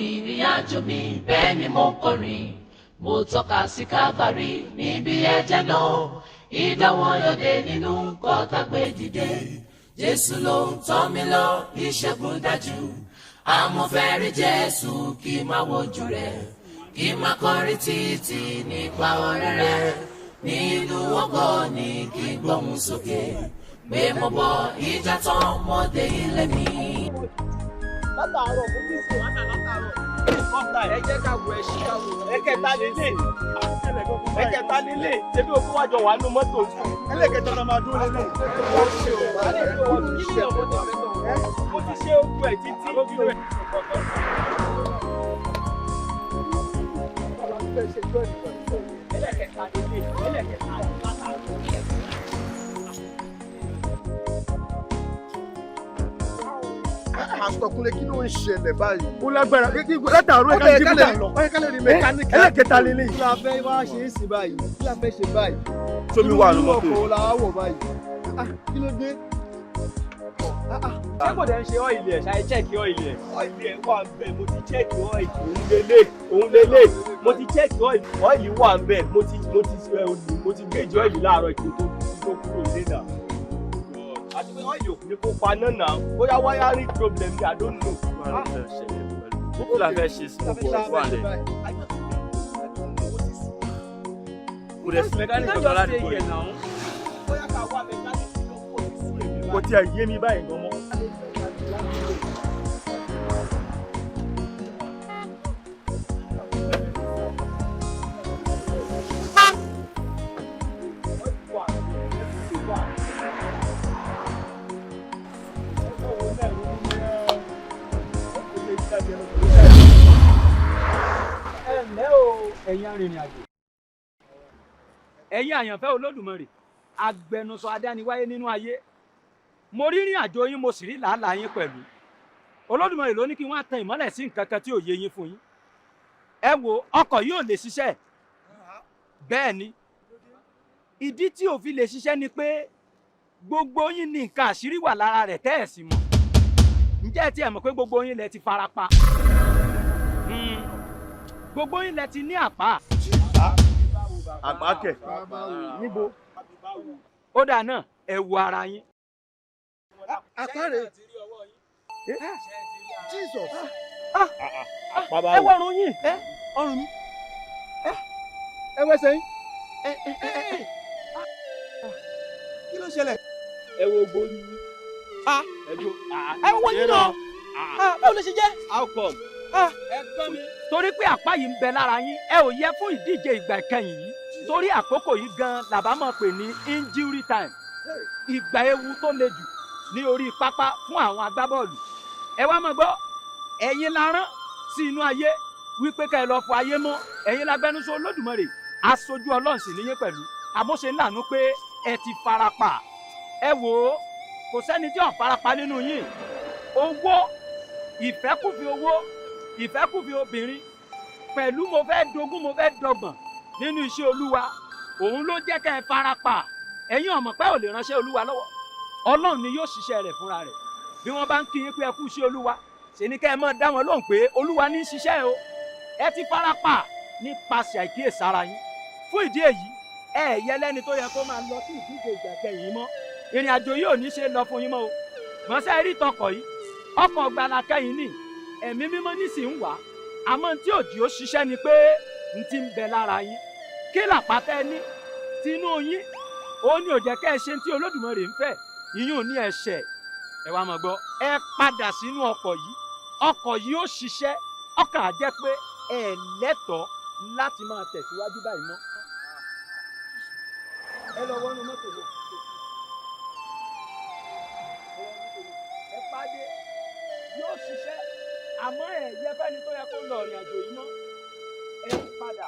ìrìn àjò mi bẹ́ẹ̀ ni mo kọrin mo tọ́ka sí Calvary níbi ẹ̀jẹ̀ náà ìdánwò yọ̀dé nínú kọ́tà gbé dìde Jésù ló ń tọ́ mi lọ ìṣẹ́gun dájú àmọ́ fẹ́ rí Jésù kí n máa wojú rẹ̀ kí n máa kọrin títí nípa ọ̀rẹ́ rẹ̀ nínú ògo ni kí n gbóhùn sókè pé mo bọ ìjà tán mọ́dé ilé mi. látàárọ̀ mo ti sùn látàárọ̀ ẹ jẹ́ ká wo ẹṣin ká wo ẹ̀kẹta nílé ẹ̀kẹta nílé ṣebí o fún wájọ wà nínú mọ́tò ẹlẹ́kẹta náà máa dúró lélẹ̀. mo ti ṣe ogun ẹ̀ títí lójú rẹ̀. ẹlẹ́kẹta nílé ẹlẹ́kẹta látàárọ̀. Àtọkùnlé kí ló ń ṣẹlẹ̀ báyìí? Ó lágbára látàárọ̀ ẹ̀ka jí bílà lọ. Ọ̀yẹ́kálẹ̀ rí mẹkáníkì. Ẹlẹ́kẹta lélẹ̀. Kí la fẹ́ wá ṣe é sí báyìí? Kí la fẹ́ ṣe báyìí? Sómi wà lọ́mọ pé. Irú ọkọ̀ la wọ̀ báyìí. Kí ló dé? Ṣé kò dẹ̀ ń ṣe ọ́ìlì ẹ̀? Ṣáà chẹ́ẹ̀kì ọ́ìlì ẹ̀. Ọ́ìlì ẹ̀ wà ń bẹ̀, mo ti chẹ́ẹ̀kì ọ́ìlì. Òun lélẹ̀. Mo ti chẹ́ẹ̀kì ọ́ìlì. Ọ́ìlì wà ń bẹ̀. Mo ti méjì ọ́ìlì láàárọ̀ ìkó tó kúrò nílé náà. Àti pé ọ́ìlì òkú ni kó pa náà náà. Bóyá wiring problem ni I don't know. Kí la fẹ́ ṣe sí gbogbo ọ̀rọ̀ wà lẹ̀? Kò dẹ̀ sí mẹkáníkì ọ̀dọ́ ládùúgbò yìí. Bóyá ká wá mẹkáníkì lọ́pọ̀ ní sí èmi. Kò tiẹ̀ yé mi báyìí gan mọ́. Ẹ̀yin arìnrìn-àjò ẹ̀yin àyànfẹ́ Olódùmarè agbẹnusọ adániwáyé nínú ayé mo rí ìrìn àjò yín mo sì rí làálàá yín pẹ̀lú Olódùmarè ló ní kí wọ́n á tan ìmọ́lẹ̀ sí nǹkan kan tí ò yé yín fún yín ẹ wo ọkọ̀ yìí ò lè ṣiṣẹ́ bẹ́ẹ̀ ni ìdí tí ò fi lè ṣiṣẹ́ ni pé gbogbo yín ní nǹkan àṣírí wà lára rẹ̀ tẹ́ ẹ̀ sì mọ̀ ǹjẹ́ ẹ ti ẹ̀ mọ̀ pé gbogbo yín lẹ ti fara pa gbogbo yín lẹ ti ní àpá. Àpá kẹ̀ níbo. Ó dà náà ẹ wo ara yín. Àpá rẹ̀. Jesus. Ẹ wọ ọrùn yín. Ọrùn mi. Ẹ wẹ́sẹ̀ yín. Kí ló ṣẹlẹ̀? Ẹ wo gbórí yín. Ẹ wọ yín náà. Báwo ló ṣe jẹ́? How come? Ẹ gbọ́ mi. torí pé àpá yìí ń bẹ lára yín ẹ ò yẹ fún ìdíje ìgbà ìkẹyìn yìí torí àkókò yìí gan làbá mọ̀ pé ní injury time ìgbà ewu tó le jù ní orí pápá fún àwọn agbábọ́ọ̀lù ẹ wá máa gbọ́ ẹ̀yin la rán sí inú ayé wípé ká ẹ lọ fọ ayé mọ́ ẹ̀yin lágbẹnusọ Olódùmarè aṣojú Ọlọ́run sì níyẹn pẹ̀lú àmọ́ṣe ńlànà pé ẹ ti farapa ẹ wò ó kò sẹ́ni tí ò farapa nínú yín owó ìfẹ́kùfì owó ìfẹ́kùfì obìnrin pẹ̀lú mo fẹ́ dogún mo fẹ́ dọgbọ̀n nínú iṣẹ́ Olúwa òun ló jẹ́ ká ẹ farapa ẹ̀yin ọ̀mọ̀ pé ò lè ránṣẹ́ Olúwa lọ́wọ́ Ọlọ́run ni yóò ṣiṣẹ́ rẹ̀ fúnra rẹ̀ bí wọ́n bá ń kí yín pé ẹ kú iṣẹ́ Olúwa ṣe ni ká ẹ máa dá wọn lóhùn pé Olúwa ní í ṣiṣẹ́ o ẹ ti farapa nípasẹ̀ àìkíyèsára yín fún ìdí èyí ẹ yẹ lẹ́ni tó yẹ kó máa lọ sí ìdíje ìgbàkẹyìn mọ́ ìrìn àjò yìí ò ní ṣe lọ fún yín mọ́ o mọ́sẹ́ rí tọkọ̀ yìí ọkọ̀ gbala kẹ́yìn ní ẹ̀mí mímọ́ ní sì ń wá àmọ́ tí òdì ó ṣiṣẹ́ ni pé n ti ń bẹ lára yín kí làpátẹ́ ní tinú yín ó ní ò jẹ́ kẹ́ ẹ ṣe tí Olódùmarè ń fẹ́ ìyún ní ẹ̀ṣẹ̀ ẹ wá máa gbọ́ ẹ padà sínú ọkọ̀ yìí ó ṣiṣẹ́ ọkàn á jẹ́ pé ẹ lẹ́tọ̀ọ́ láti máa tẹ̀síwájú báyìí mọ́ ẹ lọ wọnú mọ́tò lọ ẹ pàdé yóò ṣiṣẹ́ àmọ́ ẹ yẹ fẹ́ni tó yẹ kó lọ ìrìn àjò yìí mọ́ ẹ padà.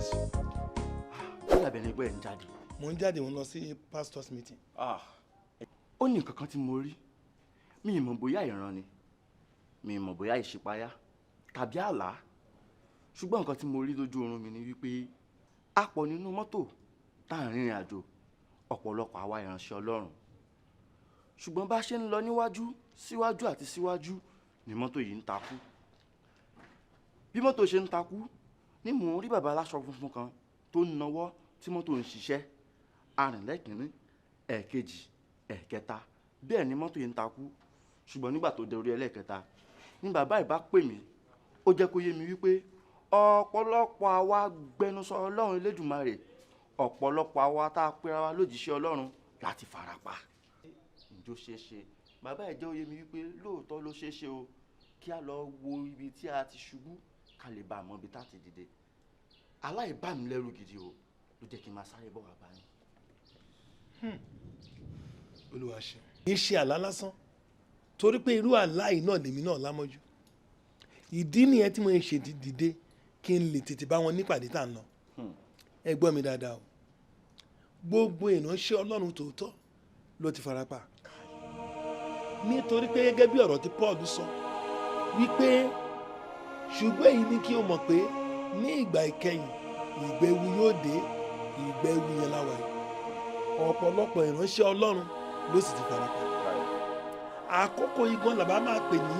Yes. ó dàbí ẹni pé ẹ̀ ń jáde. Mo ń jáde, mo ń lọ sí pastors meeting. Ó ní nǹkan kan tí mo rí, mi ì mọ̀ bóyá ìran ni, mi ì mọ̀ bóyá ìṣípayá tàbí àlá, ṣùgbọ́n nǹkan tí mo rí lójú oorun mi ni wípé a pọ̀ nínú mọ́tò tá à ń rìnrìn àjò, ọ̀pọ̀lọpọ̀ àwa ìránṣẹ́ Ọlọ́run, ṣùgbọ́n bá ṣe ń lọ níwájú síwájú àti síwájú ni mọ́tò yìí ń takú. Bí mọ́tò ṣe ń takú ni mò ń rí bàbá aláṣọ funfun kan tó ń nawọ́ tí mọ́tò ń ṣiṣẹ́, arìnlẹ́kìnní, ẹ̀ẹ̀kejì, ẹ̀ẹ̀kẹta, bẹ́ẹ̀ ni mọ́tò yìí ń takú. Ṣùgbọ́n nígbà tó dé orí ẹlẹ́ẹ̀kẹta ni bàbá ìbá pè mí, ó jẹ́ kó yé mi wípé ọ̀pọ̀lọpọ̀ àwa gbẹnusọ Ọlọ́run Elédùmarè, ọ̀pọ̀lọpọ̀ àwa tá a pera wa lójíṣẹ́ Ọlọ́run láti farapa. Ǹjọ́ ṣeé ṣe, bàbá ẹ̀ jẹ́ ó yé mi wípé lóòótọ́ ló ṣeé ṣe o kí a lọ wo ibi tí a ti ṣubú ká lè bá a mọ ibi tá a ti dìde. Aláìbánilẹ́rù gidi o ló jẹ́ kí n máa sáré bọ̀ wá báyìí. Olúwa ṣe. Kì í ṣe àlá lásán, torí pé irú àlá yìí náà lèmi náà lámọ́jú. Ìdí nìyẹn tí mo ń ṣe dìde kí n lè tètè bá wọn nípàdé tá à ń lọ. Ẹ gbọ́ mi dáadáa o, gbogbo ìránṣẹ́ Ọlọ́run tòótọ́ ló ti farapa. Nítorí pé gẹ́gẹ́ bí ọ̀rọ̀ tí Paul sọ wípé ṣùgbọ́n èyí ni kí o mọ̀ pé ní ìgbà ìkẹyìn ìgbà ewu yóò dé, ìgbà ewu yẹn láwa yìí. Ọ̀pọ̀lọpọ̀ ìránṣẹ́ Ọlọ́run ló sì ti farapa. Àkókò igan làbá máa pè ní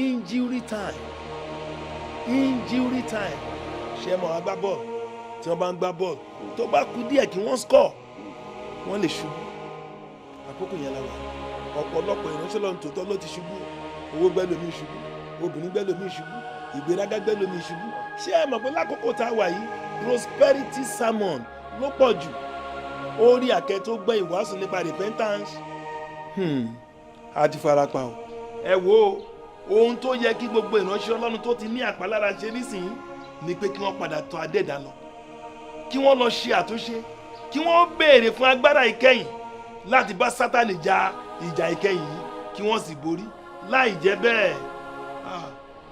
injury time. Injury time. Ṣé mọ̀ agbá bọ́ọ̀lù tí wọ́n bá ń gbá bọ́ọ̀lù tó bá kù díẹ̀ kí wọ́n score wọ́n lè ṣubú. Àkókò yẹn láwa yìí. Ọ̀pọ̀lọpọ̀ ìránṣẹ́ Ọlọ́run tòótọ́ ló ti ṣubú. Owó gbẹ́ lómi ṣubú, obìnrin gbẹ́ lómi ṣubú, ìgbéraga gbẹ́ lómi ṣubú. Ṣé ẹ mọ̀ pé lákòókò tá a wà yìí prosperity sermon ló pọ̀ jù? Orí àkẹ́ tó gbẹ́ ìwàásù nípa repentance. A ti farapa o. Ẹ wo ohun tó yẹ kí gbogbo ìránṣẹ́ Ọlọ́run tó ti ní àpalára ṣe nísìnyí ni pé kí wọ́n padà tọ̀ Adẹ́dàá lọ, kí wọ́n lọ ṣe àtúnṣe, kí wọ́n béèrè fún agbára ìkẹyìn láti bá Sátánì jà ìjà ìkẹyìn yìí kí wọ́n sì borí. Láì jẹ́ bẹ́ẹ̀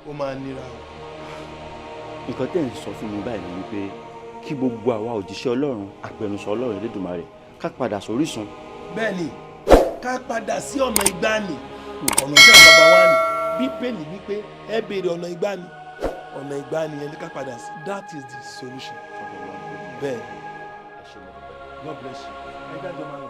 ó máa nira o. Nǹkan tẹ́ ń sọ fún mi báyìí ni wípé kí gbogbo àwa òjíṣẹ́ Ọlọ́run, agbẹnusọ Ọlọ́run Elédùmarè ká padà sórísun. Bẹ́ẹ̀ni, ká padà sí ọ̀nà ìgbàanì, ọ̀nà tí àwọn bàbá wa ní. Bíbélì wípé ẹ béèrè ọ̀nà ìgbàanì, ọ̀nà ìgbàanì yẹn ni ká padà sí. That is the solution. Bẹ́ẹ̀. God bless you. Ẹ dájọ́ máa lọ.